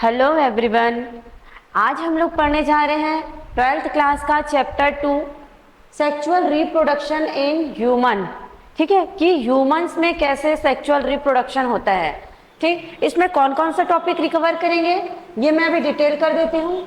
Hello everyone. आज हम लोग पढ़ने जा रहे हैं 12th क्लास का chapter 2 sexual reproduction in human. ठीक है कि ह्यूमंस में कैसे सेक्सुअल रिप्रोडक्शन होता है। ठीक, इसमें कौन कौन सा टॉपिक रिकवर करेंगे ये मैं अभी डिटेल कर देती हूँ।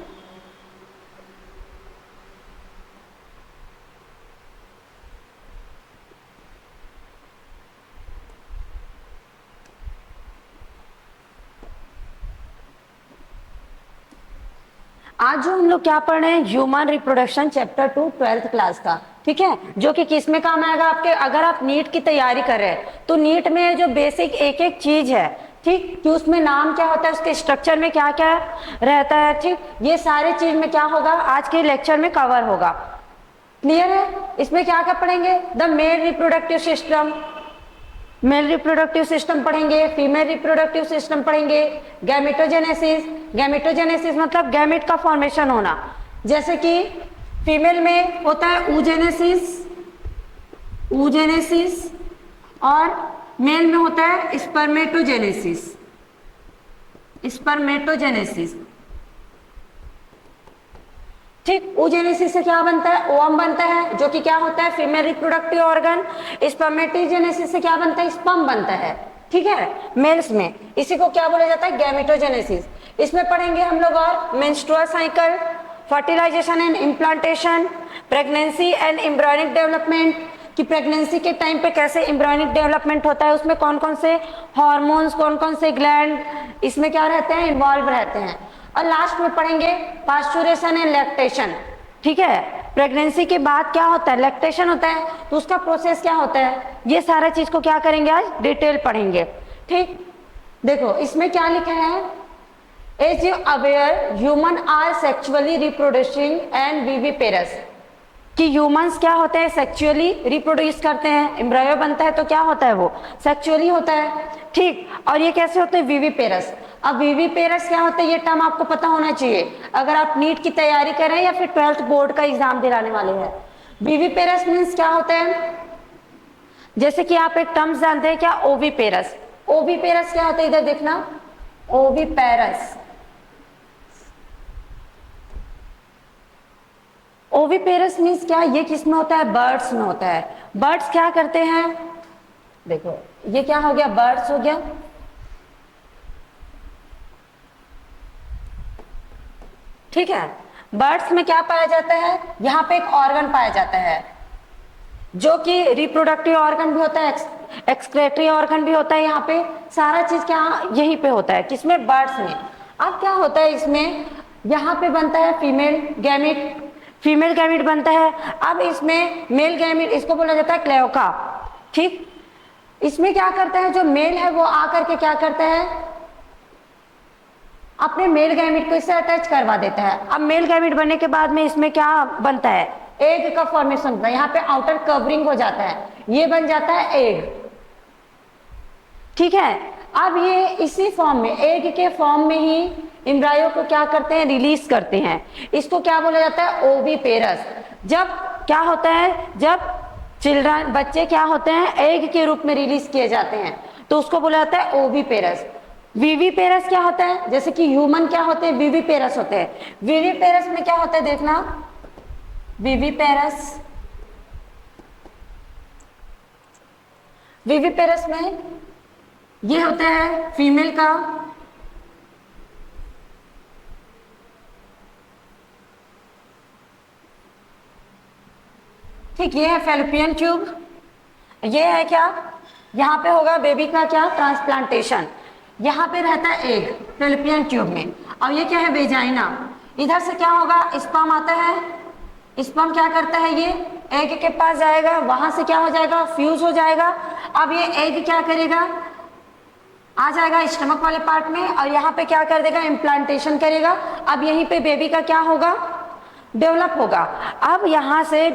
आज जो हम लोग क्या पढ़ रहे हैं, human reproduction chapter 2 12th class का। ठीक है, जो कि किस में काम आएगा आपके, अगर आप नीट की तैयारी कर रहे हैं तो नीट में जो बेसिक एक एक चीज है, ठीक, कि उसमें नाम क्या होता है, उसके स्ट्रक्चर में क्या क्या रहता है, ठीक, ये सारे चीज में क्या होगा आज के लेक्चर में कवर होगा। क्लियर है? इसमें क्या क्या पढ़ेंगे, the mail reproductive system, mail reproductive system पढ़ेंगे, फीमेल रिप्रोडक्टिव सिस्टम पढ़ेंगे, गैमेटोजेनेसिस, गैमेटोजेनेसिस मतलब गैमेट का फॉर्मेशन होना, जैसे कि फीमेल में होता है oogenesis, oogenesis, और मेल में होता है स्पर्मेटोजेनेसिस, स्पर्मेटोजेनेसिस। ठीक, oogenesis से क्या बनता है, ओवम बनता है, जो कि क्या होता है फीमेल रिप्रोडक्टिव ऑर्गन। स्पर्मेटोजेनेसिस से क्या बनता है, स्पर्म बनता है। ठीक है, मेल्स में इसी को क्या बोला जाता है, गैमेटोजेनेसिस। इसमें पढ़ेंगे हम लोग और menstrual cycle, fertilisation and implantation, pregnancy and embryonic development, कि प्रेगनेंसी के टाइम पे कैसे एम्ब्रियोनिक डेवलपमेंट होता है, उसमें कौन कौन से हार्मोन्स, कौन कौन से ग्लैंड इसमें क्या रहते हैं, इन्वॉल्व रहते हैं। और लास्ट में पढ़ेंगे पास्चुरेशन एंड लैक्टेशन। ठीक है, प्रेगनेंसी के बाद क्या होता है, लैक्टेशन होता है, तो उसका प्रोसेस क्या होता है, ये सारा चीज को क्या करेंगे आज डिटेल पढ़ेंगे। ठीक, देखो इसमें क्या लिखा है, as you aware human are sexually reproducing and viviparous, कि ह्यूमंस क्या होते हैं सेक्सुअली रिप्रोड्यूस करते हैं, एम्ब्रायो बनता है तो क्या होता है वो सेक्सुअली होता है। ठीक, और ये कैसे होते हैं, विविपेरस। अब विविपेरस क्या होता है ये टर्म आपको पता होना चाहिए अगर आप नीट की तैयारी कर रहे हैं या फिर 12th बोर्ड का एग्जाम दिलाने वाले हैं। विविपेरस मीन्स क्या होता है, जैसे कि आप एक टर्म जानते हैं क्या, ओविपेरस। ओविपेरस क्या होता है, इधर देखना, ओविपेरस, ओविपेरस मीन्स क्या, ये किस में होता है, बर्ड्स में होता है। बर्ड्स क्या करते हैं, देखो ये क्या हो गया, बर्ड्स हो गया। ठीक है, बर्ड्स में क्या पाया जाता है, यहाँ पे एक ऑर्गन पाया जाता है जो कि रिप्रोडक्टिव ऑर्गन भी होता है, एक्सक्रेटरी ऑर्गन भी होता है। यहाँ पे सारा चीज क्या यहीं पे होता है, किसमें, बर्ड्स में। अब क्या होता है इसमें, यहाँ पे बनता है फीमेल गैमिट, फीमेल गैमिट बनता है। अब इसमें मेल गैमिट, इसको बोला जाता है क्लेओका। ठीक, इसमें क्या करता है, जो मेल है वो आकर के क्या करता है, अपने मेल गैमिट को इससे अटैच करवा देता है। अब मेल गैमिट बनने के बाद में इसमें क्या बनता है, एग का फॉर्मेशन होता है। यहाँ पे आउटर कवरिंग हो जाता है, ये बन जाता है एग। ठीक है, अब ये इसी फॉर्म में, एग के फॉर्म में ही एम्ब्रायो को क्या करते हैं, रिलीज करते हैं। इसको क्या बोला जाता है, ओविपेरस। जब क्या होता है, जब चिल्ड्रन, बच्चे क्या होते हैं, एग के रूप में रिलीज किए जाते हैं तो उसको बोला जाता है ओविपेरस। विविपेरस क्या होता है, जैसे कि ह्यूमन क्या होते हैं, विविपेरस होते हैं। विविपेरस में क्या होता है देखना, विविपेरस, विविपेरस में ये होता है फीमेल का, ठीक, ये है फैलोपियन ट्यूब, ये है क्या, यहाँ पे होगा बेबी का क्या, ट्रांसप्लांटेशन। यहाँ पे रहता है एग फैलोपियन ट्यूब में, और ये क्या है, वेजाइना। इधर से क्या होगा, स्पर्म आता है, स्पर्म क्या करता है, ये एग के पास जाएगा, वहां से क्या हो जाएगा, फ्यूज हो जाएगा। अब ये एग क्या करेगा, आ जाएगा स्टमक वाले पार्ट में, और यहाँ पे क्या कर देगा, इम्प्लांटेशन करेगा। अब यहीं पे बेबी का क्या होगा, डेवलप होगा। अब यहाँ से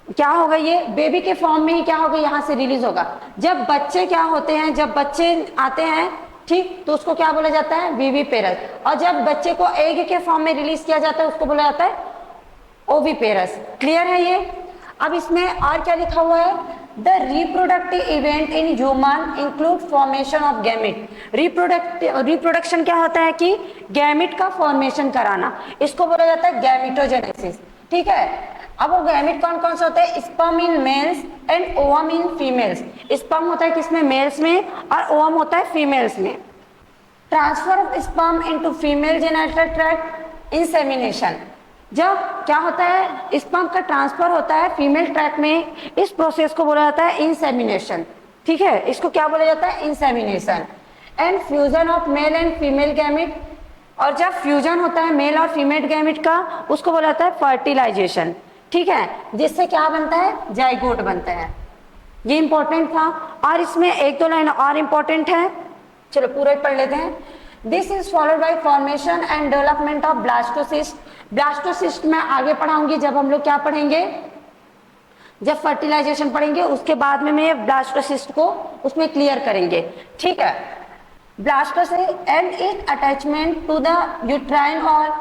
क्या होगा, ये बेबी के फॉर्म में ही क्या होगा, यहाँ से रिलीज होगा। जब बच्चे क्या होते हैं, जब बच्चे आते हैं, ठीक, तो उसको क्या बोला जाता है, विविपेरस। और जब बच्चे को एग के फॉर्म में रिलीज किया जाता है उसको बोला जाता है ओविपेरस। क्लियर है ये? अब इसमें और क्या लिखा हुआ है, the reproductive event in human include formation of gamete. Reproduction क्या होता है कि गैमेट का फॉर्मेशन कराना, इसको बोला जाता है गैमेटोजेनेसिस। ठीक है, अब वो गैमेट कौन कौन से होते हैं? Sperm in males and ovum in females. Sperm होता है किसमें? मेल्स में, और ओवम होता है फीमेल्स में। Transfer of sperm into female genital tract, insemination. जब क्या होता है, स्पर्म का ट्रांसफर होता है फीमेल ट्रैक में, इस प्रोसेस को बोला जाता है इंसेमिनेशन। ठीक है, इसको क्या बोला जाता है? Insemination. And fusion of male and female gamete, और जब फ्यूजन होता है मेल और फीमेल गैमेट का, उसको बोला जाता है फर्टिलाइजेशन। ठीक है, जिससे क्या बनता है? जाइगोट बनता है। ये इंपॉर्टेंट था, और इसमें एक दो लाइन और इंपॉर्टेंट है, चलो पूरा ही पढ़ लेते हैं। This is followed by formation and development of blastocyst. Blastocyst मैं आगे पढ़ाऊंगी, जब हम लोग क्या पढ़ेंगे, जब फर्टिलाइजेशन पढ़ेंगे उसके बाद में मैं ब्लास्टोसिस्ट को उसमें क्लियर करेंगे। ठीक है, blastocyst and it attachment to the uterine wall.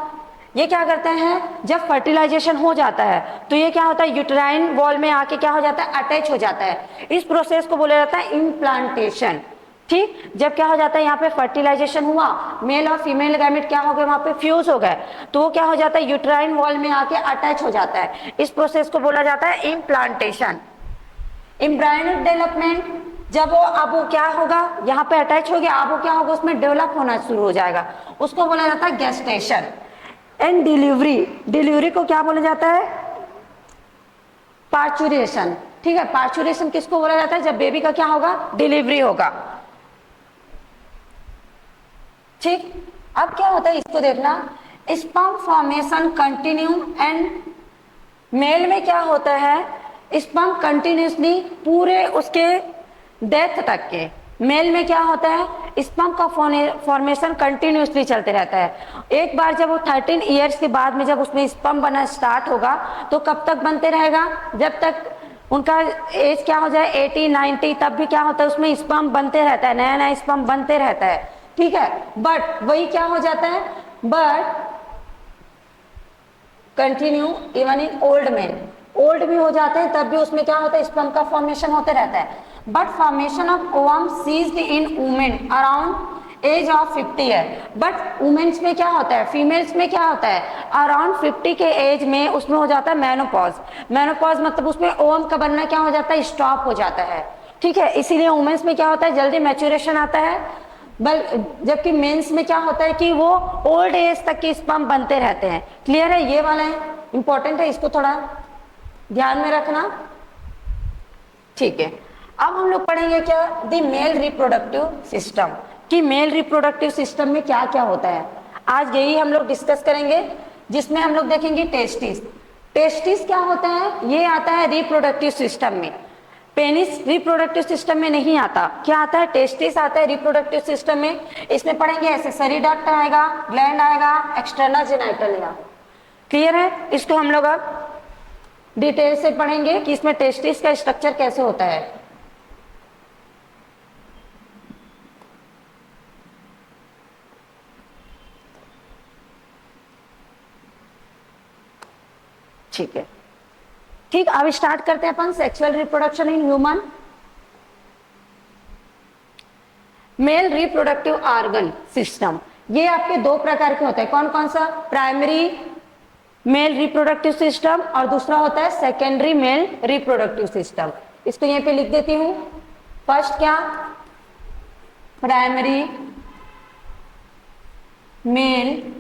ये क्या करते हैं, जब फर्टिलाइजेशन हो जाता है तो ये क्या होता है, यूट्राइन वॉल में आके क्या हो जाता है? अटैच हो जाता है। इस प्रोसेस को बोला जाता है इम्प्लांटेशन। ठीक, जब क्या हो जाता है, यहाँ पे फर्टिलाइजेशन हुआ, मेल और फीमेल गैमेट क्या हो गए, वहां पे फ्यूज हो गए, तो वो क्या हो जाता है? यूट्राइन वॉल में आके अटैच हो जाता है। इस प्रोसेस को बोला जाता है इम्प्लांटेशन। एम्ब्रायोनिक डेवलपमेंट, जब वो अब वो क्या होगा, यहाँ पे अटैच हो गया, अब वो क्या होगा, उसमें डेवलप होना शुरू हो जाएगा, उसको बोला जाता है गेस्टेशन। एंड डिलीवरी, डिलीवरी को क्या बोला जाता है? पार्चुरेशन। ठीक है, पार्चुरेशन किसको बोला जाता है? जब बेबी का क्या होगा? डिलीवरी होगा। ठीक, अब क्या होता है इसको देखना, sperm formation continue and male में क्या होता है, स्पर्म कंटिन्यूसली पूरे उसके डेथ तक के। मेल में क्या होता है, स्पर्म का फॉर्मेशन कंटिन्यूसली चलते रहता है। एक बार जब वो 13 ईयर्स के बाद में जब उसमें स्पर्म बनना स्टार्ट होगा तो कब तक बनते रहेगा? जब तक उनका एज क्या हो जाए 80 90, तब भी क्या होता है, उसमें स्पर्म बनते रहता है, नया नया स्पर्म बनते रहता है। ठीक है, बट वही क्या हो जाता है, but continue even in old man. Old भी हो जाते हैं तब भी उसमें क्या होता है, स्पर्म का फॉर्मेशन होते रहता है। But formation of ovum ceased in women around age of 50 year. But womens में क्या होता है, फीमेल्स में क्या होता है, अराउंड 50 के एज में उसमें हो जाता है मेनोपॉज। मेनोपॉज मतलब उसमें ओवम का बनना क्या हो जाता है, स्टॉप हो जाता है। ठीक है, इसीलिए वुमेन्स में क्या होता है, जल्दी मैच्योरेशन आता है, जबकि मेंस में क्या होता है कि वो ओल्ड एज तक के स्पर्म बनते रहते हैं। क्लियर है, ये वाला है इंपॉर्टेंट है, इसको थोड़ा ध्यान में रखना। ठीक है, अब हम लोग पढ़ेंगे क्या, द मेल रिप्रोडक्टिव सिस्टम, कि मेल रिप्रोडक्टिव सिस्टम में क्या क्या होता है। आज यही हम लोग डिस्कस करेंगे, जिसमें हम लोग देखेंगे टेस्टिस। टेस्टिस क्या होता है, ये आता है रिप्रोडक्टिव सिस्टम में। पेनिस रिप्रोडक्टिव सिस्टम में नहीं आता, क्या आता है, टेस्टिस आता है रिप्रोडक्टिव सिस्टम में। इसमें पढ़ेंगे एक्सेसरी डक्ट आएगा, ग्लैंड आएगा, एक्सटर्नल जेनिटल आएगा। क्लियर है, इसको हम लोग अब डिटेल से पढ़ेंगे कि इसमें टेस्टिस का स्ट्रक्चर कैसे होता है। ठीक है, ठीक, अब स्टार्ट करते हैं अपन sexual reproduction in human. Male reproductive organ system, ये आपके दो प्रकार के होते हैं, कौन कौन सा, प्राइमरी मेल रिप्रोडक्टिव सिस्टम और दूसरा होता है सेकेंडरी मेल रिप्रोडक्टिव सिस्टम। इसको यहीं पे लिख देती हूं। फर्स्ट क्या, primary male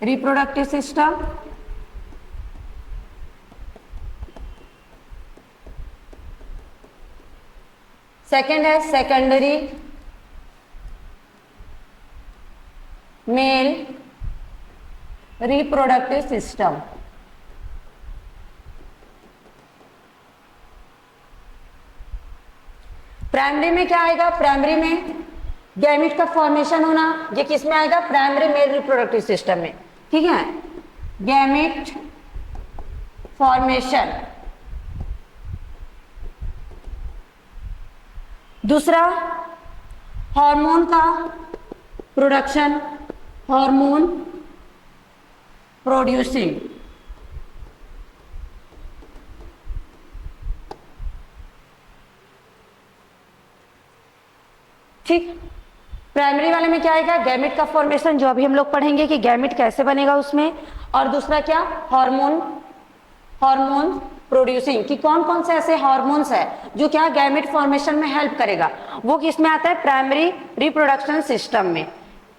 reproductive system, second है secondary male reproductive system. Primary में क्या आएगा, प्राइमरी में गैमेट का फॉर्मेशन होना, ये किस में आएगा, प्राइमरी मेल रिप्रोडक्टिव सिस्टम में। ठीक है, गैमेट फॉर्मेशन। दूसरा हार्मोन का प्रोडक्शन, हार्मोन प्रोड्यूसिंग। ठीक। प्राइमरी वाले में क्या आएगा, गैमेट का फॉर्मेशन, जो अभी हम लोग पढ़ेंगे कि गैमेट कैसे बनेगा उसमें। और दूसरा क्या, हार्मोन, हार्मोन प्रोड्यूसिंग, कि कौन कौन से ऐसे हार्मोन्स है जो क्या गैमेट फॉर्मेशन में हेल्प करेगा, वो किसमें आता है, प्राइमरी रिप्रोडक्शन सिस्टम में।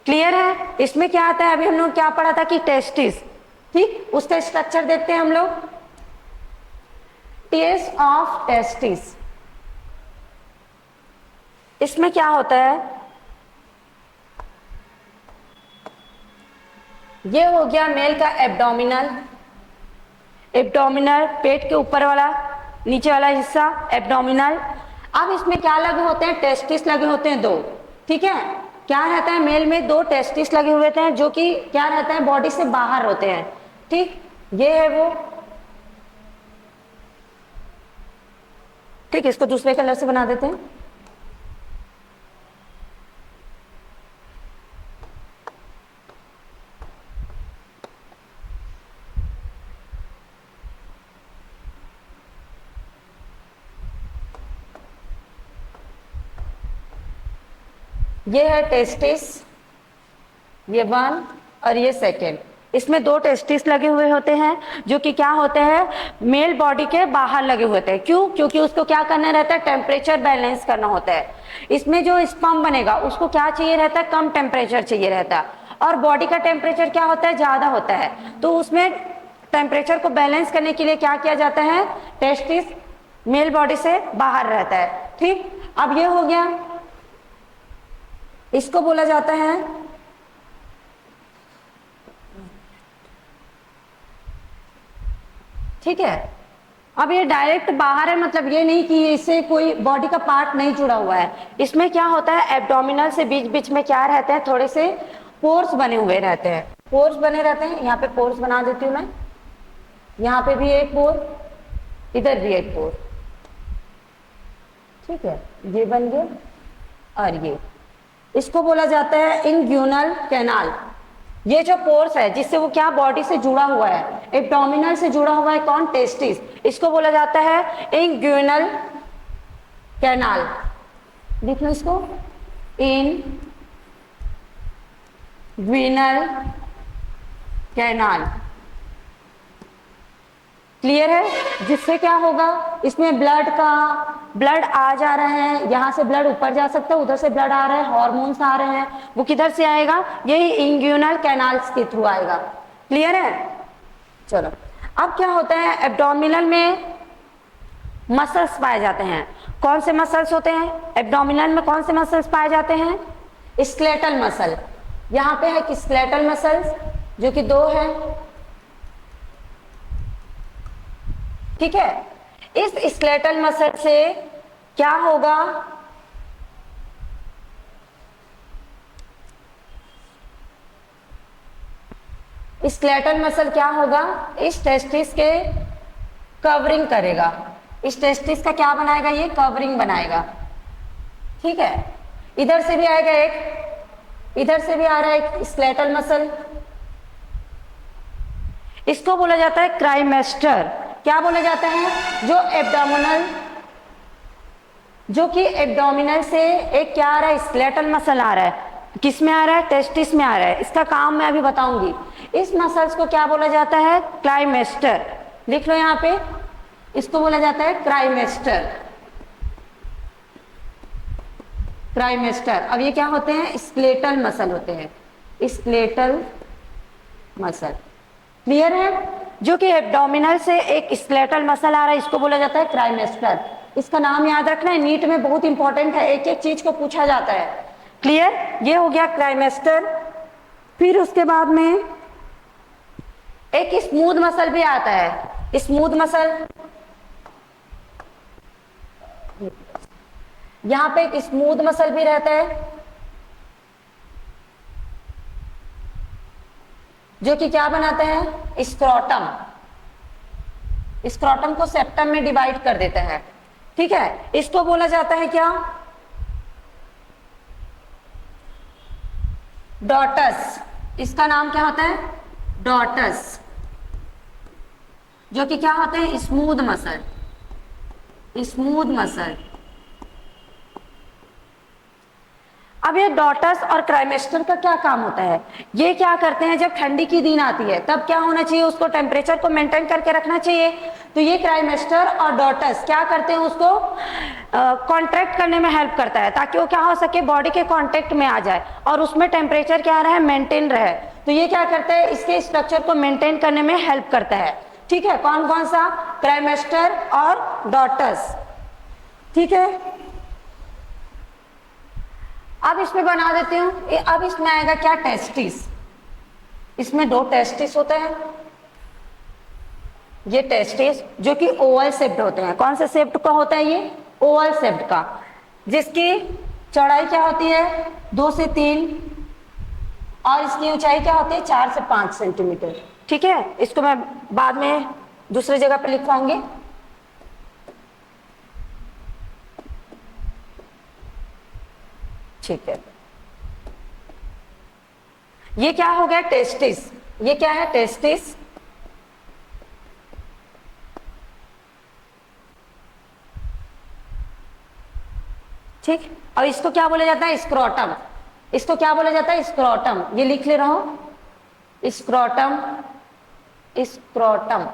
क्लियर है। इसमें क्या आता है, अभी हम लोग क्या पढ़ा था कि टेस्टिस, ठीक, उसका स्ट्रक्चर देखते हैं हम लोग। टीएस ऑफ टेस्टिस, इसमें क्या होता है, ये हो गया मेल का एब्डोमिनल, एब्डोमिनल पेट के ऊपर वाला, नीचे वाला हिस्सा एब्डोमिनल। अब इसमें क्या लगे होते हैं, टेस्टिस लगे होते हैं दो, ठीक है। क्या रहता है, मेल में दो टेस्टिस लगे हुए थे जो कि क्या रहता है, बॉडी से बाहर होते हैं, ठीक। ये है वो, ठीक, इसको दूसरे कलर से बना देते हैं। ये है टेस्टिस, ये 1 और ये 2। इसमें दो टेस्टिस लगे हुए होते हैं जो कि क्या होते हैं, मेल बॉडी के बाहर लगे हुए होते हैं। क्यों, क्योंकि उसको क्या करना रहता है, टेम्परेचर बैलेंस करना होता है। इसमें जो स्पर्म बनेगा उसको क्या चाहिए रहता है, कम टेम्परेचर चाहिए रहता है, और बॉडी का टेम्परेचर क्या होता है, ज्यादा होता है। तो उसमें टेम्परेचर को बैलेंस करने के लिए क्या किया जाता है, टेस्टिस मेल बॉडी से बाहर रहता है, ठीक। अब ये हो गया, इसको बोला जाता है, ठीक है। अब ये डायरेक्ट बाहर है, मतलब ये नहीं कि इससे कोई बॉडी का पार्ट नहीं जुड़ा हुआ है। इसमें क्या होता है, एब्डोमिनल से बीच बीच में क्या रहते हैं, थोड़े से पोर्स बने हुए रहते हैं, पोर्स बने रहते हैं। यहाँ पे पोर्स बना देती हूँ मैं, यहाँ पे भी एक पोर, इधर भी एक पोर, ठीक है, ये बन गया। और ये, इसको बोला जाता है इंग्यूनल कैनाल। ये जो पोर्स है जिससे वो क्या बॉडी से जुड़ा हुआ है, एब्डोमिनल से जुड़ा हुआ है कौन, टेस्टिस, इसको बोला जाता है इंग्यूनल कैनाल। लिख लो इसको, इंग्यूनल कैनाल। क्लियर है। जिससे क्या होगा, इसमें ब्लड आ जा रहा है, यहाँ से ब्लड ऊपर जा सकता है, उधर से ब्लड आ रहा है, हार्मोन्स आ रहे हैं, वो किधर से आएगा, यही इंग्यूनल कैनाल्स के थ्रू आएगा। क्लियर है। चलो, अब क्या होता है, एब्डोमिनल में मसल्स पाए जाते हैं। कौन से मसल्स होते हैं एब्डोमिनल में, कौन से मसल्स पाए जाते हैं, स्केलेटल मसल। यहाँ पे है स्केलेटल मसल्स जो कि 2 है, ठीक है। इस स्केलेटल मसल से क्या होगा, स्केलेटल मसल क्या होगा, इस टेस्टिस के कवरिंग करेगा। इस टेस्टिस का क्या बनाएगा, ये कवरिंग बनाएगा, ठीक है। इधर से भी आएगा एक, इधर से भी आ रहा है एक स्केलेटल मसल, इसको बोला जाता है क्राइमेस्टर। क्या बोला जाता है, जो एब्डोमिनल, जो कि एब्डोमिनल से एक क्या आ रहा है, स्केलेटल मसल आ रहा है, किस में आ रहा है, टेस्टिस में आ रहा है। इसका काम मैं अभी बताऊंगी। इस मसल्स को क्या बोला जाता है, क्राइमेस्टर। लिख लो यहाँ पे, इसको बोला जाता है क्राइमेस्टर, क्राइमेस्टर। अब ये क्या होते हैं, स्केलेटल मसल होते हैं, स्केलेटल मसल। क्लियर है। जो कि एब्डोमिनल से एक स्केलेटल मसल आ रहा है, इसको बोला जाता है क्राइमेस्टर। इसका नाम याद रखना है, नीट में बहुत इंपॉर्टेंट है, एक एक चीज को पूछा जाता है। क्लियर। ये हो गया क्राइमेस्टर। फिर उसके बाद में एक स्मूथ मसल भी आता है, स्मूथ मसल। यहां पे एक स्मूथ मसल भी रहता है जो कि क्या बनाता है, स्क्रोटम। स्क्रोटम को सेप्टम में डिवाइड कर देता है, ठीक है। इसको बोला जाता है क्या, डॉटस। इसका नाम क्या होता है, डॉटस, जो कि क्या होते हैं, स्मूथ मसल, स्मूथ मसल। अब ये डॉटस और क्राइमेस्टर का क्या काम होता है, ये क्या करते हैं, जब ठंडी की दिन आती है तब क्या होना चाहिए, उसको टेम्परेचर को मेंटेन करके रखना चाहिए। तो ये क्राइमेस्टर और डॉटस क्या करते हैं, उसको कॉन्ट्रैक्ट करने में हेल्प करता है, ताकि वो क्या हो सके, बॉडी के कांटेक्ट में आ जाए और उसमें टेम्परेचर क्या रहे, मेंटेन रहे। तो ये क्या करता है, इसके स्ट्रक्चर को मेंटेन करने में हेल्प करता है। ठीक है, कौन कौन सा, क्राइमेस्टर और डॉटस। ठीक है, अब इसमें बना देती हूँ। अब इसमें आएगा क्या, टेस्टिस। इसमें 2 टेस्टिस होते हैं, ये टेस्टिस जो कि ओवल शेप्ड होते हैं। कौन से शेप्ड का होता है ये, ओवल शेप्ड का, जिसकी चौड़ाई क्या होती है 2 से 3 और इसकी ऊंचाई क्या होती है 4 से 5 सेंटीमीटर। ठीक है, इसको मैं बाद में दूसरी जगह पे लिखवाऊंगी। ठीक है, ये क्या हो गया, टेस्टिस। ये क्या है, टेस्टिस। ठीक, और इसको क्या बोला जाता है, स्क्रोटम। इसको क्या बोला जाता है, स्क्रोटम। ये लिख ले रहा हूं, स्क्रोटम, स्क्रोटम।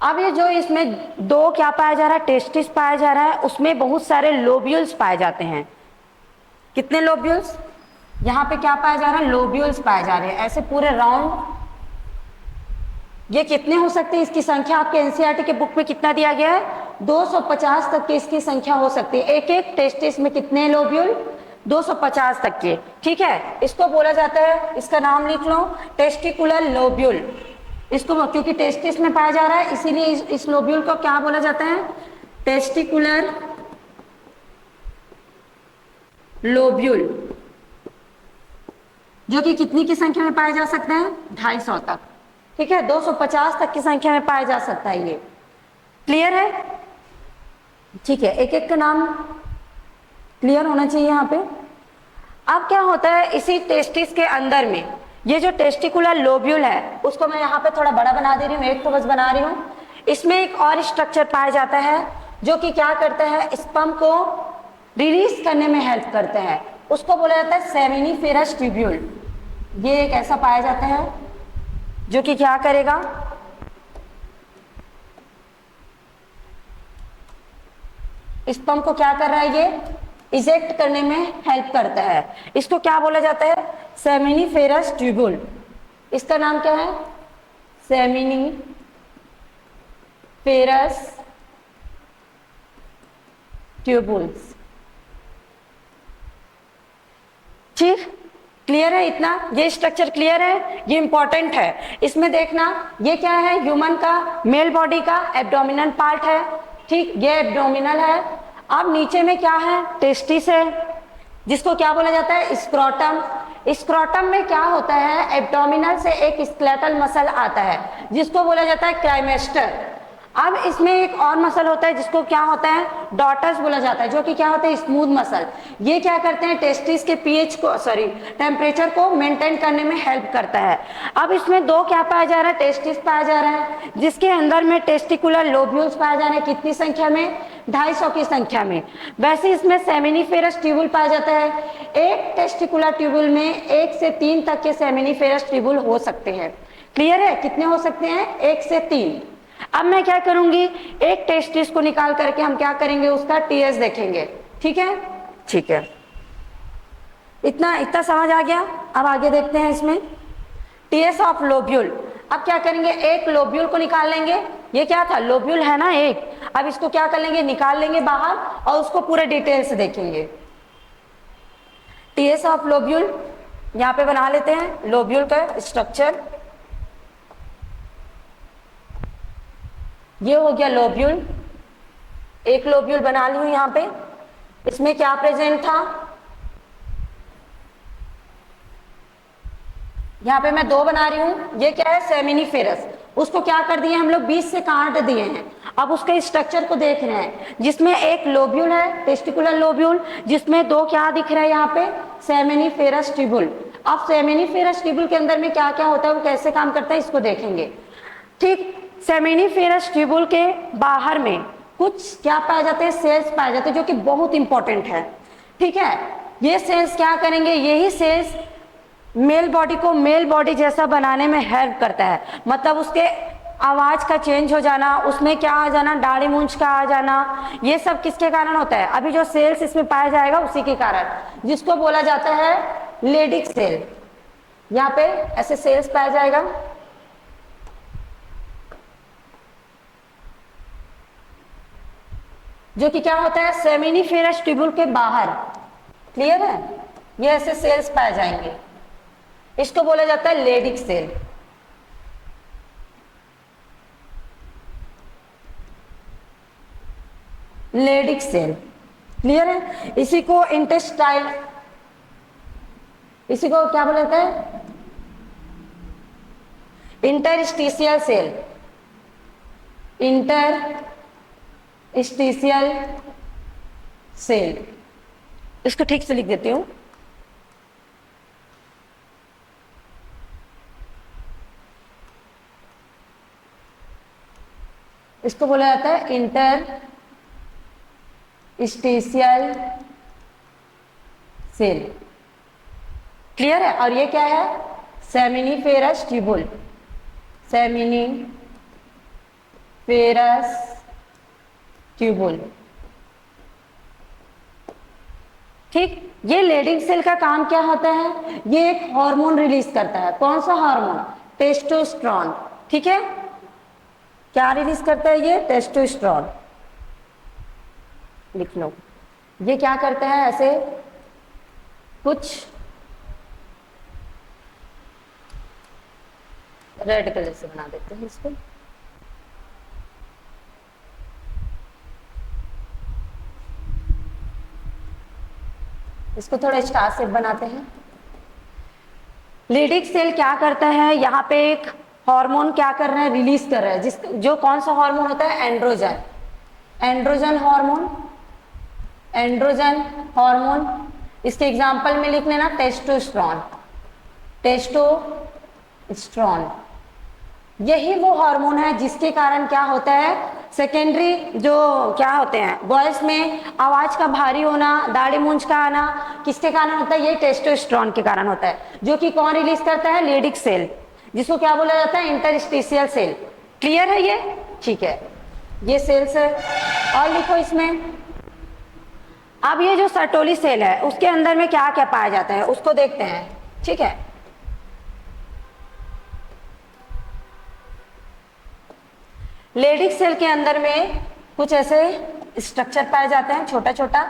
अब ये जो इसमें 2 क्या पाया जा रहा है, टेस्टिस पाया जा रहा है, उसमें बहुत सारे लोब्यूल्स पाए जाते हैं। कितने लोब्यूल्स, यहाँ पे क्या पाया जा रहा है, लोब्यूल्स पाए जा रहे हैं, ऐसे पूरे राउंड। ये कितने हो सकते हैं, इसकी संख्या आपके एनसीईआरटी के बुक में कितना दिया गया है, 250 तक की इसकी संख्या हो सकती है। एक एक टेस्टिस में कितने लोब्यूल, 250 तक के। ठीक है, इसको बोला जाता है, इसका नाम लिख लो, टेस्टिकुलर लोब्यूल। इसको क्योंकि टेस्टिस में पाया जा रहा है इसीलिए इस लोब्यूल को क्या बोला जाता है, टेस्टिकुलर लोब्यूल, जो कि कितनी की संख्या में पाए जा सकते हैं, 250 तक। ठीक है, 250 तक की संख्या में पाया जा सकता है ये। क्लियर है, ठीक है, एक एक का नाम क्लियर होना चाहिए यहाँ पे। अब क्या होता है, इसी टेस्टिस के अंदर में ये जो टेस्टिकुलर लोब्यूल है, उसको मैं यहाँ पे थोड़ा बड़ा बना दे रही हूँ, एक तो बस बना रही हूँ। इसमें एक और स्ट्रक्चर पाया जाता है जो कि क्या करता है, स्पर्म को रिलीज करने में हेल्प करता है, उसको बोला जाता है सेमिनिफेरस ट्यूब्यूल। ये एक ऐसा पाया जाता है जो कि क्या करेगा, स्पर्म को क्या कर रहा है, ये इजेक्ट करने में हेल्प करता है। इसको क्या बोला जाता है, सेमिनिफेरस ट्यूब्यूल। इसका नाम क्या है, सेमिनिफेरस ट्यूब्यूल्स। ठीक, क्लियर है इतना, ये स्ट्रक्चर क्लियर है, ये इंपॉर्टेंट है। इसमें देखना, ये क्या है, ह्यूमन का मेल बॉडी का एब्डोमिनल पार्ट है। ठीक, ये एब्डोमिनल है। अब नीचे में क्या है, टेस्टिस है, जिसको क्या बोला जाता है, स्क्रोटम। स्क्रोटम में क्या होता है, एब्डोमिनल से एक स्केलेटल मसल आता है जिसको बोला जाता है क्राइमेस्टर। अब इसमें एक और मसल होता है जिसको क्या होता है, डॉटस बोला जाता है, जो कि क्या होता है, स्मूथ मसल। ये क्या करते हैं, टेस्टिस के पीएच को, सॉरी, टेम्परेचर को मेंटेन करने में हेल्प करता है। अब इसमें 2 क्या पाया जा रहा है, टेस्टिस पाया जा रहा है, जिसके अंदर में टेस्टिकुलर लोब्यूल्स पाए जा रहे हैं। कितनी संख्या में, 250 की संख्या में। वैसे इसमें सेमिनिफेरस ट्यूब्यूल पाया जाता है। एक टेस्टिकुलर ट्यूब्यूल में 1 से 3 तक के सेमिनिफेरस ट्यूब्यूल हो सकते हैं। क्लियर है, कितने हो सकते हैं, 1 से 3। अब मैं क्या करूंगी, एक टेस्टिस को निकाल करके हम क्या करेंगे, उसका टीएस देखेंगे। ठीक है, ठीक है, इतना इतना समझ आ गया। अब आगे देखते हैं इसमें टीएस ऑफ लोब्यूल। अब क्या करेंगे, एक लोब्यूल को निकाल लेंगे। ये क्या था, लोब्यूल है ना एक। अब इसको क्या कर लेंगे, निकाल लेंगे बाहर और उसको पूरे डिटेल से देखेंगे। टीएस ऑफ लोब्यूल यहाँ पे बना लेते हैं, लोब्यूल का स्ट्रक्चर। ये हो गया लोब्यूल, एक लोब्यूल बना ली हूं यहाँ पे। इसमें क्या प्रेजेंट था, यहाँ पे मैं 2 बना रही हूं। ये क्या है, सेमिनिफेरस। उसको क्या कर दिए हम लोग, 20 से काट दिए हैं। अब उसके स्ट्रक्चर को देख रहे हैं, जिसमें एक लोब्यूल है, टेस्टिकुलर लोब्यूल, जिसमें 2 क्या दिख रहा है यहाँ पे, सेमिनिफेरस ट्यूब्यूल। अब सेमिनिफेरस ट्यूब्यूल के अंदर में क्या क्या होता है, वो कैसे काम करता है, इसको देखेंगे। ठीक, सेमिनिफेरस ट्यूब्यूल के बाहर में कुछ क्या पाए जाते हैं, सेल्स पाए जाते हैं, जो कि बहुत इंपॉर्टेंट है। ठीक है, ये सेल्स क्या करेंगे, यही सेल्स मेल बॉडी को मेल बॉडी जैसा बनाने में हेल्प करता है। मतलब उसके आवाज का चेंज हो जाना, उसमें क्या आ जाना, दाढ़ी मूंछ का आ जाना, ये सब किसके कारण होता है, अभी जो सेल्स इसमें पाया जाएगा उसी के कारण, जिसको बोला जाता है लेडिक सेल। यहाँ पे ऐसे सेल्स पाया जाएगा, जो कि क्या होता है सेमिनिफेरस ट्यूबुल के बाहर। क्लियर है, ये ऐसे सेल्स पाए जाएंगे, इसको बोला जाता है Leydig cell. Leydig cell, clear है। इसी को इंटेस्टाइल, इसी को क्या बोला जाता है, इंटरस्टिशियल सेल। इंटरस्टिशियल सेल, इसको ठीक से लिख देती हूं। इसको बोला जाता है इंटरस्टिशियल सेल। क्लियर है, और ये क्या है सेमिनिफेरस ट्यूबुल, सेमिनिफेरस ट्यूबुल। ठीक, ये लेडिंग सेल का काम क्या होता है, ये एक हार्मोन रिलीज करता है। कौन सा हार्मोन, टेस्टोस्टेरोन। ठीक है, क्या रिलीज करता है ये, टेस्टोस्टेरोन। लिख लो, ये क्या करता है, ऐसे कुछ रेड कलर से बना देते हैं इसको। इसको थोड़ा स्टार शेप बनाते हैं। लेडिक सेल क्या करता है, यहाँ पे एक हार्मोन क्या कर रहा है, रिलीज कर रहा है, जिस जो कौन सा हार्मोन होता है, androgen. Androgen hormone, androgen hormone. इसके एग्जांपल में लिख लेना टेस्टोस्टेरोन, टेस्टोस्टेरोन। यही वो हार्मोन है जिसके कारण क्या होता है, सेकेंडरी जो क्या होते हैं वॉइस में आवाज का भारी होना, दाढ़ी मूंछ का आना, किसके कारण होता है, ये टेस्टोस्टेरोन के कारण होता है, जो कि कौन रिलीज करता है, लेडिक सेल, जिसको क्या बोला जाता है, इंटरस्टिशियल सेल। क्लियर है ये, ठीक है, ये सेल्स है। और लिखो इसमें, अब ये जो सर्टोली सेल है उसके अंदर में क्या क्या पाया जाता है उसको देखते हैं। ठीक है, लेडिक सेल के अंदर में कुछ ऐसे स्ट्रक्चर पाए जाते हैं, छोटा छोटा।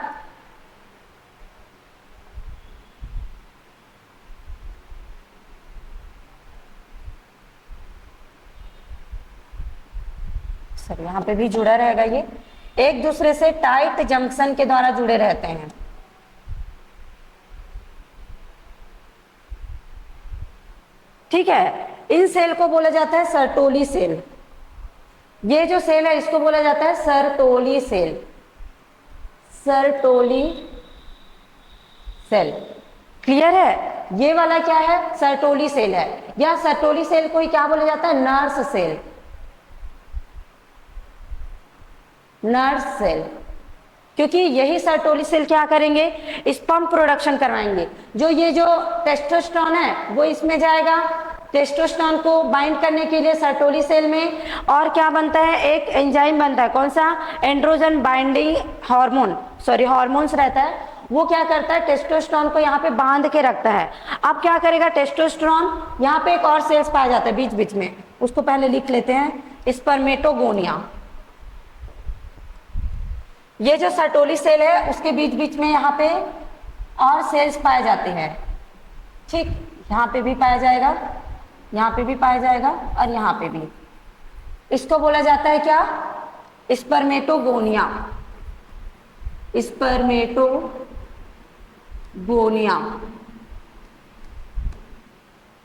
सर यहां पे भी जुड़ा रहेगा, ये एक दूसरे से टाइट जंक्शन के द्वारा जुड़े रहते हैं। ठीक है, इन सेल को बोला जाता है सर्टोली सेल। ये जो सेल है इसको बोला जाता है Sertoli cell, Sertoli cell. Clear है, ये वाला क्या है, सर्टोली सेल है, या सर्टोली सेल को ही क्या बोला जाता है, नर्स सेल, नर्स सेल। क्योंकि यही सर्टोली सेल क्या करेंगे, स्पर्म प्रोडक्शन करवाएंगे। जो ये जो टेस्टोस्टेरोन है वो इसमें जाएगा, टेस्टोस्टेरोन को बाइंड करने के लिए सर्टोली सेल में, और क्या बनता है, एक एंजाइम बनता है, कौन सा, androgen binding hormone, sorry hormones रहता है, वो क्या करता है, टेस्टोस्टेरोन को यहाँ पे बांध के रखता है। अब क्या करेगा टेस्टोस्टेरोन, यहाँ पे एक और सेल्स पाया जाता है बीच बीच में, उसको पहले लिख लेते हैं, स्पर्मेटोगोनिया। ये जो सर्टोली सेल है उसके बीच बीच में यहाँ पे और सेल्स पाए जाते हैं। ठीक, यहाँ पे भी पाया जाएगा, यहाँ पे भी पाया जाएगा, और यहाँ पे भी। इसको बोला जाता है क्या, स्पर्मेटोगोनिया, स्पर्मेटोगोनिया।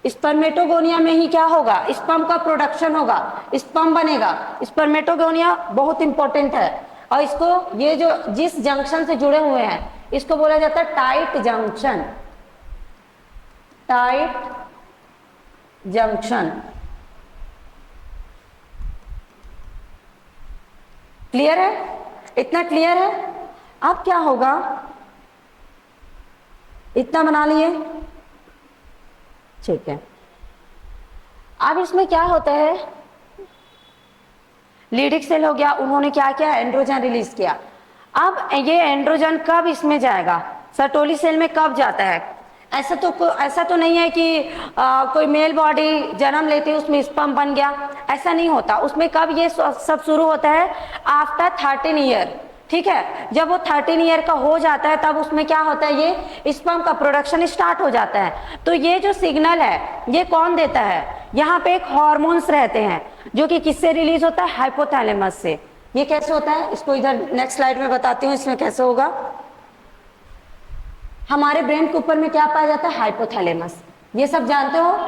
स्पर्मेटोगोनिया में ही क्या होगा, स्पर्म का प्रोडक्शन होगा, स्पर्म बनेगा। स्पर्मेटोगोनिया बहुत इंपॉर्टेंट है, और इसको ये जो जिस जंक्शन से जुड़े हुए हैं इसको बोला जाता है tight junction, tight junction. Clear है, इतना क्लियर है। अब क्या होगा, इतना बना लिए, ठीक है। अब इसमें क्या होता है, लीडिक सेल हो गया, उन्होंने क्या किया, एंड्रोजन रिलीज किया। अब ये एंड्रोजन कब इसमें जाएगा, सर्टोली सेल में कब जाता है? ऐसा तो नहीं है कि कोई मेल बॉडी जन्म लेती है उसमें स्पर्म बन गया, ऐसा नहीं होता। उसमें कब ये सब शुरू होता है, आफ्टर 13 ईयर, ठीक है। जब वो 13 ईयर का हो जाता है तब उसमें क्या होता है, ये स्पर्म का प्रोडक्शन स्टार्ट हो जाता है। तो ये जो सिग्नल है ये कौन देता है, यहाँ पे एक हार्मोन्स रहते हैं जो कि किससे रिलीज होता है, हाइपोथैलेमस से। ये कैसे होता है, इसको इधर नेक्स्ट स्लाइड में बताती हूँ इसमें कैसे होगा। हमारे ब्रेन के ऊपर में क्या पाया जाता है, हाइपोथैलेमस, ये सब जानते हो।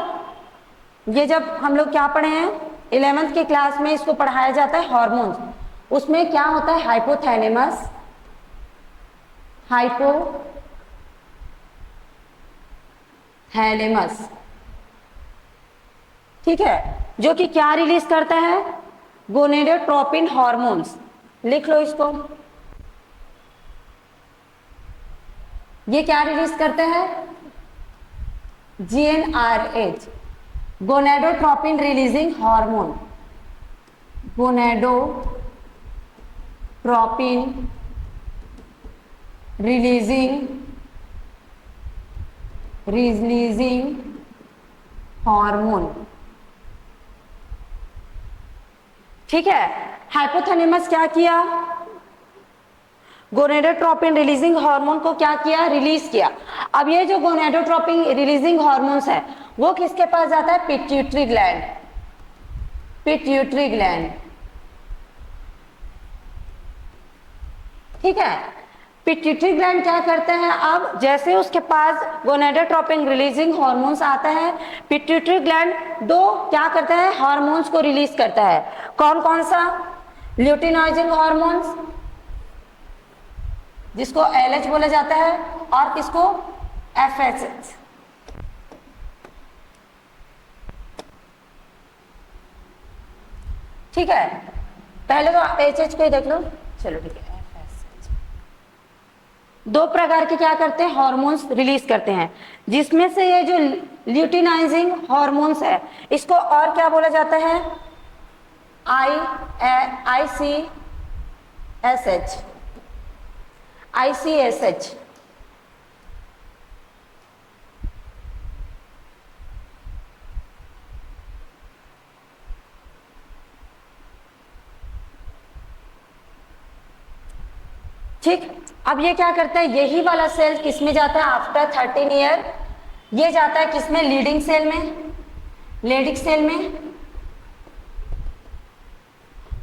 ये जब हम लोग क्या पढ़े हैं 11th की क्लास में, इसको पढ़ाया जाता है हार्मोन्स। उसमें क्या होता है, हाइपोथैलेमस, हाइपोथैलेमस, ठीक है, जो कि क्या रिलीज करता है, गोनेडोट्रोपिन हार्मोन्स। लिख लो इसको, ये क्या रिलीज करते हैं, GnRH, gonadotropin releasing hormone, gonadotropin releasing hormone, ठीक है। हाइपोथैलेमस क्या किया, गोनेडोट्रोपिन रिलीजिंग हार्मोन को क्या किया, रिलीज किया। अब ये जो गोनेडोट्रोपिन रिलीजिंग हार्मोन्स है वो किसके पास जाता है, पिट्यूटरी ग्लैंड, पिट्यूटरी ग्लैंड, ठीक है। पिट्यूटरी ग्लैंड क्या करते हैं, अब जैसे उसके पास गोनेडोट्रोपिन रिलीजिंग हार्मोन्स आता है, पिट्यूटरी ग्लैंड दो क्या करता है, हार्मोन्स को रिलीज करता है। कौन कौन सा, ल्यूटिनाइजिंग हार्मोन्स जिसको LH बोला जाता है, और किसको, FSH, ठीक है। पहले तो HH को ही देख लो, चलो ठीक है। FSH दो प्रकार के क्या करते हैं, हार्मोन्स रिलीज करते हैं, जिसमें से ये जो ल्यूटिनाइजिंग हार्मोन्स है इसको और क्या बोला जाता है, ICSH, ठीक। अब ये क्या करता है, यही वाला सेल किस में जाता है, आफ्टर 13 ईयर, ये जाता है किसमें, लीडिंग सेल में, लेडिक सेल में।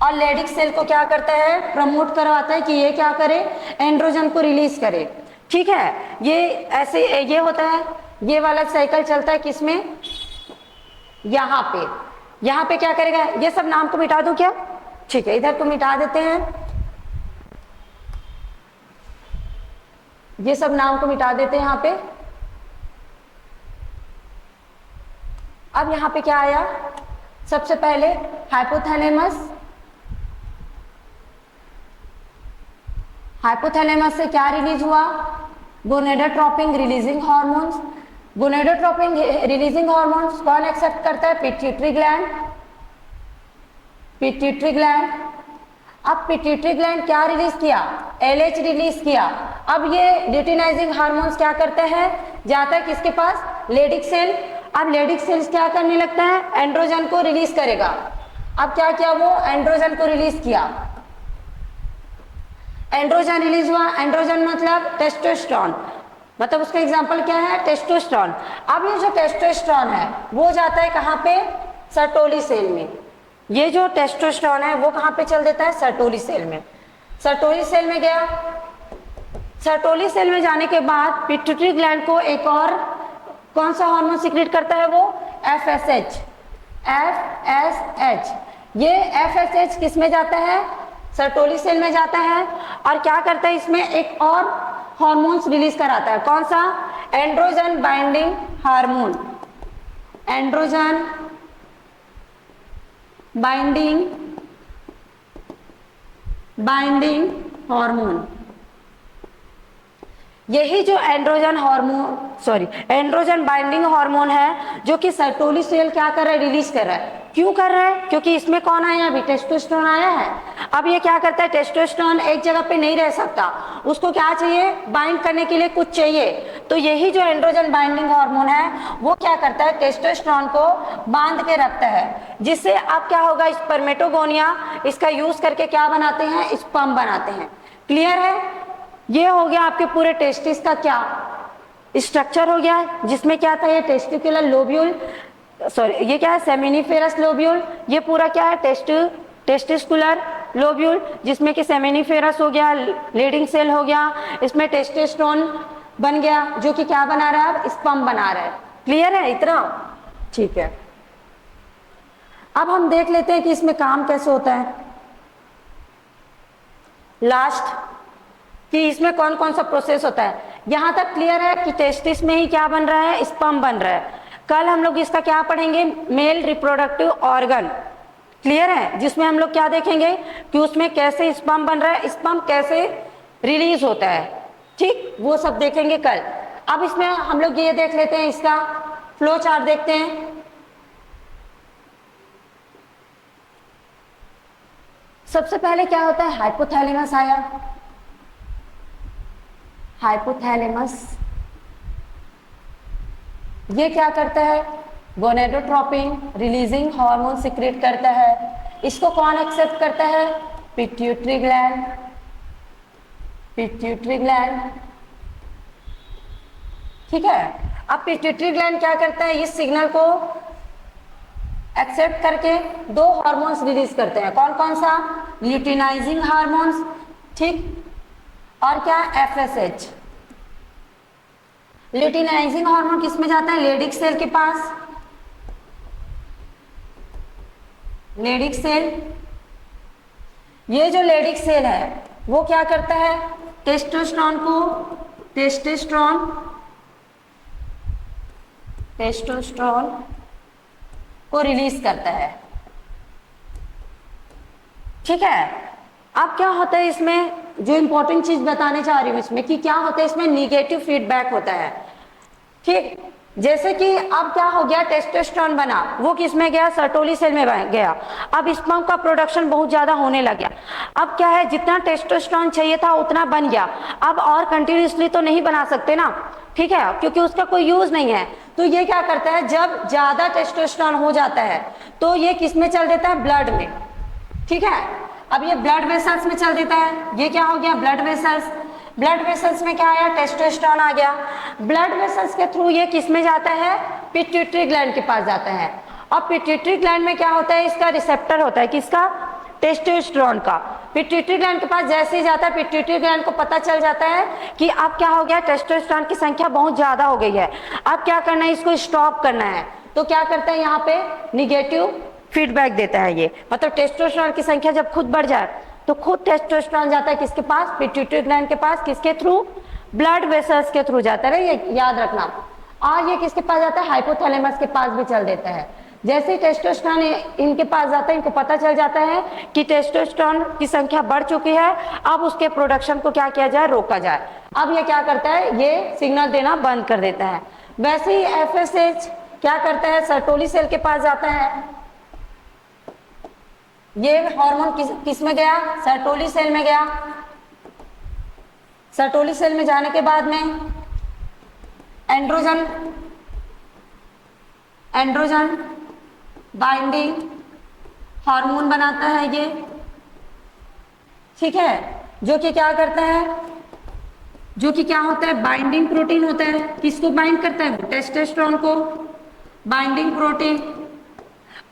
और लेडिक सेल को क्या करता है, प्रमोट करवाता है कि ये क्या करे, एंड्रोजन को रिलीज करे, ठीक है। ये ऐसे ये होता है, ये वाला साइकिल चलता है किसमें, यहाँ पे क्या करेगा, ये सब नाम को मिटा दूं क्या, ठीक है, इधर को मिटा देते हैं, ये सब नाम को मिटा देते हैं यहाँ पे। अब यहाँ पे क्या आया, सबसे पहले हाइपोथैलेमस, हाइपोथैलेमस से क्या रिलीज हुआ, gonadotropin releasing hormones. Gonadotropin releasing hormones कौन एक्सेप्ट करता है, पिट्यूटरी ग्लैंड, पिट्यूटरी ग्लैंड। अब पिट्यूटरी ग्लैंड क्या रिलीज किया, LH रिलीज किया। अब ये ल्यूटिनाइजिंग हार्मोन्स क्या करते हैं, जाता है किसके पास, लेडिक सेल। अब लेडिक सेल्स क्या करने लगता है, एंड्रोजन को रिलीज करेगा। अब क्या किया, वो एंड्रोजन को रिलीज किया, एंड्रोजन रिलीज हुआ। एंड्रोजन मतलब टेस्टोस्टेरोन, मतलब उसका एग्जांपल क्या है, टेस्टोस्टेरोन। अब ये जो टेस्टोस्टेरोन है वो जाता है कहाँ पे, सर्टोली सेल में। ये जो टेस्टोस्टेरोन है वो कहाँ पे चल देता है, सर्टोली सेल में। सर्टोली सेल में गया, सर्टोली सेल में जाने के बाद पिट्यूटरी ग्लैंड को एक और कौन सा हार्मोन सीक्रेट करता है, वो FSH, FSH। ये FSH किस में जाता है, सर्टोली सेल में जाता है, और क्या करता है, इसमें एक और हार्मोन्स रिलीज कराता है, कौन सा, androgen binding hormone, androgen binding hormone. यही जो androgen hormone androgen binding hormone है जो कि सर्टोली सेल क्या कर रहा है, रिलीज कर रहा है। क्यों कर रहा है? क्योंकि इसमें कौन आया, अभी टेस्टोस्टेरोन आया है। अब ये क्या करता है, टेस्टोस्टेरोन एक जगह पे नहीं रह सकता, उसको क्या चाहिए, बाइंड करने के लिए कुछ चाहिए। तो यही जो एंड्रोजन बाइंडिंग हार्मोन है वो क्या करता है, टेस्टोस्टेरोन को बांध के रखता है, जिससे अब क्या होगा, स्पर्मेटोगोनिया इसका यूज करके क्या बनाते हैं, स्पर्म बनाते हैं। क्लियर है? ये हो गया आपके पूरे टेस्टिस का क्या स्ट्रक्चर हो गया, जिसमें क्या था, ये टेस्टिकुलर लोब्यूल, ये क्या है, सेमिनिफेरस लोब्यूल। ये पूरा क्या है, टेस्टिकुलर लोब्यूल, जिसमें कि सेमिनिफेरस हो गया, लीडिंग सेल हो गया, इसमें टेस्टोस्टेरोन बन गया जो कि क्या बना रहा है, अब स्पर्म बना रहा है। क्लियर है इतना? ठीक है। अब हम देख लेते हैं कि इसमें काम कैसे होता है। लास्ट कि इसमें कौन कौन सा प्रोसेस होता है। यहां तक क्लियर है कि टेस्टिस में ही क्या बन रहा है, स्पर्म बन रहा है। कल हम लोग इसका क्या पढ़ेंगे, मेल रिप्रोडक्टिव ऑर्गन। क्लियर है? जिसमें हम लोग क्या देखेंगे कि उसमें कैसे स्पर्म बन रहा है, स्पर्म कैसे रिलीज होता है। ठीक, वो सब देखेंगे कल। अब इसमें हम लोग ये देख लेते हैं, इसका फ्लो चार्ट देखते हैं। सबसे पहले क्या होता है, हाइपोथैलेमस आया। हाइपोथैलेमस ये क्या करता है, गोनेडोट्रोपिन रिलीजिंग हार्मोन सिक्रेट करता है। इसको कौन एक्सेप्ट करता है, पिट्यूटरी ग्लैंड। पिट्यूटरी ग्लैंड, ठीक है। अब पिट्यूटरी ग्लैंड क्या करता है, इस सिग्नल को एक्सेप्ट करके दो हार्मोन्स रिलीज करते हैं। कौन कौन सा, ल्यूटिनाइजिंग हार्मोन्स, ठीक, और क्या, एफएसएच। ल्यूटिनाइजिंग हार्मोन किस में जाता है, लेडिक सेल के पास। लेडिक सेल, ये जो लेडिक सेल है वो क्या करता है, टेस्टोस्टेरोन को रिलीज करता है। ठीक है। अब क्या होता है इसमें, जो इंपॉर्टेंट चीज बताने चाह रही हूं इसमें, कि क्या होता है इसमें, निगेटिव फीडबैक होता है। ठीक, जैसे कि अब क्या हो गया, टेस्टोस्टेरोन बना, वो किस में गया, सर्टोली सेल में गया। अब स्पर्म का प्रोडक्शन बहुत ज्यादा होने लग गया। अब क्या है, जितना टेस्टोस्टेरोन चाहिए था उतना बन गया। अब और कंटिन्यूसली तो नहीं बना सकते ना, ठीक है, क्योंकि उसका कोई यूज नहीं है। तो ये क्या करता है, जब ज्यादा टेस्टोस्टेरोन हो जाता है तो ये किस में चल देता है, ब्लड में। ठीक है, अब ये ब्लड वेसल्स में चल देता है। ये क्या हो गया, ब्लड वेसल्स। ब्लड वेसल्स में क्या आया, टेस्टोस्टेरोन आ गया। ब्लड वेसल्स के थ्रू ये किस में जाता है, पिट्यूटरी ग्लैंड के पास जाता है। और पिट्यूटरी ग्लैंड में क्या होता है, इसका रिसेप्टर होता है, किसका, टेस्टोस्टेरोन का। पिट्यूटरी ग्लैंड के पास जैसे ही जाता है, पिट्यूटरी ग्लैंड को पता चल जाता है कि अब क्या हो गया, टेस्टोस्टेरोन की संख्या बहुत ज्यादा हो गई है, अब क्या करना है, इसको स्टॉप करना है। तो क्या करता है, यहाँ पे निगेटिव फीडबैक देता है ये। मतलब टेस्टोस्टेरोन की संख्या जब खुद बढ़ जाए तो खुद टेस्टोस्टेरोन जाता है किसके पास, पिट्यूटरी ग्लैंड के पास। किसके थ्रू, ब्लड वेसल्स के थ्रू जाता है, ये याद रखना। और ये किसके पास जाता है, हाइपोथैलेमस के पास भी चल देता है। जैसे ही टेस्टोस्टेरोन इनके पास जाता है, इनको पता चल जाता है कि टेस्टोस्टेरोन की संख्या बढ़ चुकी है, अब उसके प्रोडक्शन को क्या किया जाए, रोका जाए। अब ये क्या करता है, ये सिग्नल देना बंद कर देता है। वैसे ही एफएसएच क्या करता है, सर्टोली सेल के पास जाता है। ये हार्मोन किस में गया, सर्टोली सेल में गया। सर्टोली सेल में जाने के बाद में एंड्रोजन बाइंडिंग हार्मोन बनाता है ये। ठीक है, जो कि क्या करता है, जो कि क्या होता है, बाइंडिंग प्रोटीन होता है। किसको बाइंड करता है, टेस्टोस्टेरोन को, बाइंडिंग प्रोटीन।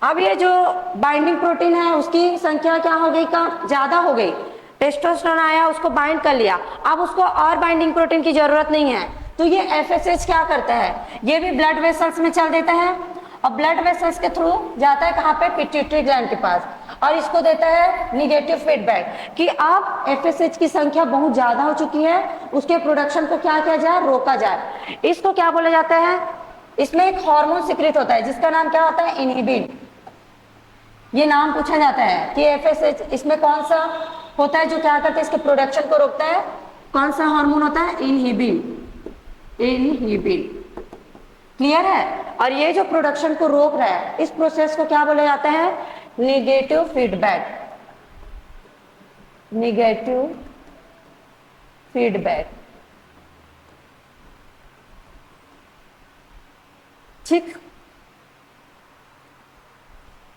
अब ये जो बाइंडिंग प्रोटीन है उसकी संख्या क्या हो गई, कम ज्यादा हो गई। टेस्टोस्टेरोन आया, उसको बाइंड कर लिया, अब उसको और बाइंडिंग प्रोटीन की जरूरत नहीं है। तो ये एफएसएच क्या करता है, ये भी ब्लड वेसल्स में चल देता है और ब्लड वेसल्स के थ्रू जाता है कहाँ पे, पिट्यूटरी ग्लैंड के पास, और इसको देता है निगेटिव फीडबैक कि अब एफएसएच की संख्या बहुत ज्यादा हो चुकी है, उसके प्रोडक्शन को क्या किया जाए, रोका जाए। इसको क्या बोला जाता है, इसमें एक हार्मोन सिक्रेट होता है जिसका नाम क्या होता है, इनहिबिन। ये नाम पूछा जाता है कि एफएसएच इसमें कौन सा होता है जो क्या करता है, इसके प्रोडक्शन को रोकता है, कौन सा हार्मोन होता है? इनहिबिन। इनहिबिन, क्लियर है? और ये जो प्रोडक्शन को रोक रहा है, इस प्रोसेस को क्या बोला जाता है? Negative feedback. निगेटिव फीडबैक, ठीक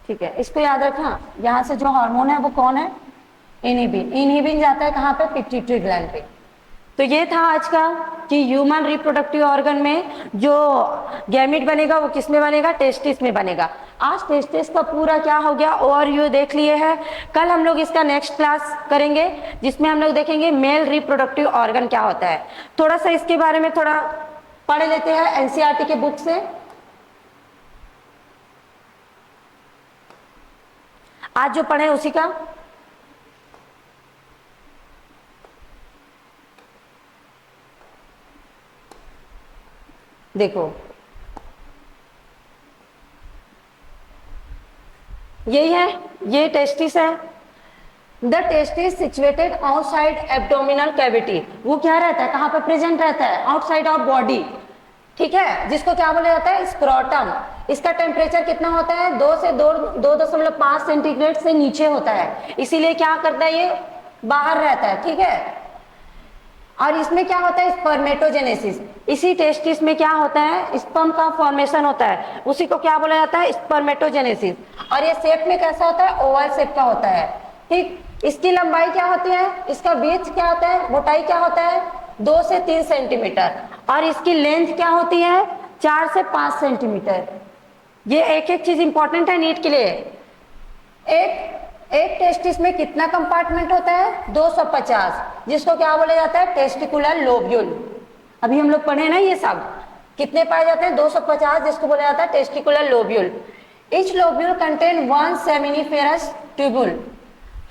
ठीक है, इसको याद रखना। यहां से जो हार्मोन है वो कौन है? इनहिबिन। इनहिबिन जाता है कहां पे? पिट्यूटरी ग्लैंड पे। तो ये था आज का कि ह्यूमन रिप्रोडक्टिव ऑर्गन में जो गैमिट बनेगा वो किस में बनेगा? टेस्टिस में बनेगा। आज टेस्टिस का पूरा क्या हो गया, ओवरव्यू देख लिए है। कल हम लोग इसका नेक्स्ट क्लास करेंगे जिसमें हम लोग देखेंगे मेल रिप्रोडक्टिव ऑर्गन क्या होता है। थोड़ा सा इसके बारे में थोड़ा पढ़ लेते हैं एनसीईआरटी के बुक से। आज जो पढ़े उसी का देखो, यही है, ये टेस्टिस है। The testis situated outside abdominal cavity. वो क्या रहता है? कहां पर प्रेजेंट रहता है? आउटसाइड ऑफ बॉडी, ठीक है, जिसको क्या बोला जाता है? स्क्रोटम। इसका टेम्परेचर कितना होता है? 2 से 2.5 सेंटीग्रेड से नीचे होता है, इसीलिए क्या करता है? ये बाहर रहता है, ठीक है। और इसमें क्या होता है? स्पर्मेटोजेनेसिस। इसी टेस्टिस में क्या होता है? स्पर्म का फॉर्मेशन होता है, उसी को क्या बोला जाता है? स्पर्मेटोजेनेसिस। और ये शेप में कैसा होता है? ओवल शेप का होता है, ठीक। इसकी लंबाई क्या होती है? इसका विड्थ क्या होता है? मोटाई क्या होता है? 2 से 3 सेंटीमीटर। और इसकी लेंथ क्या होती है? 4 से 5 सेंटीमीटर। ये एक एक चीज इंपॉर्टेंट है नीट के लिए। एक टेस्टिस में कितना कंपार्टमेंट होता है? 250, जिसको क्या बोला जाता है? Testicular lobule. अभी हम लोग पढ़े ना ये सब। कितने पाए जाते हैं? 250, जिसको बोला जाता है testicular lobule. Each lobule contain one seminiferous tubule,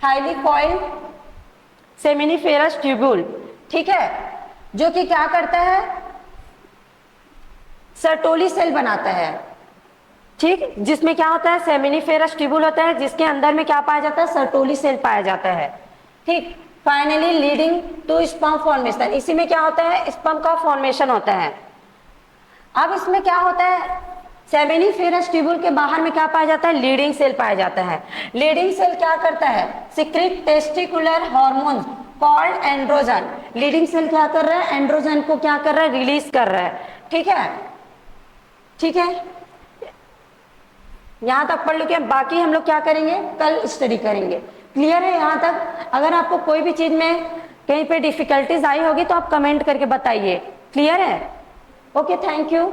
highly coiled seminiferous tubule, ठीक है, जो कि क्या करता है? सर्टोली सेल बनाता है, ठीक, जिसमें क्या होता है? सेमिनिफेरस ट्यूबुल होता है, जिसके अंदर में क्या पाया जाता है? सर्टोली सेल पाया जाता है, ठीक। Finally leading to sperm formation. इसी में क्या होता है? स्पर्म का फॉर्मेशन होता है। अब इसमें क्या होता है? सेमिनिफेरस ट्यूबुल के बाहर में क्या पाया जाता है? लीडिंग सेल पाया जाता है। लीडिंग सेल क्या करता है? Secrete testicular hormones called androgen. Leydig cell क्या कर रहा है? एंड्रोजन को क्या कर रहा है? रिलीज कर रहा है, ठीक है, ठीक है। यहां तक पढ़ लो। बाकी हम लोग क्या करेंगे? कल स्टडी करेंगे। क्लियर है यहां तक? अगर आपको कोई भी चीज में कहीं पे डिफिकल्टीज आई होगी तो आप कमेंट करके बताइए। क्लियर है? Okay, thank you.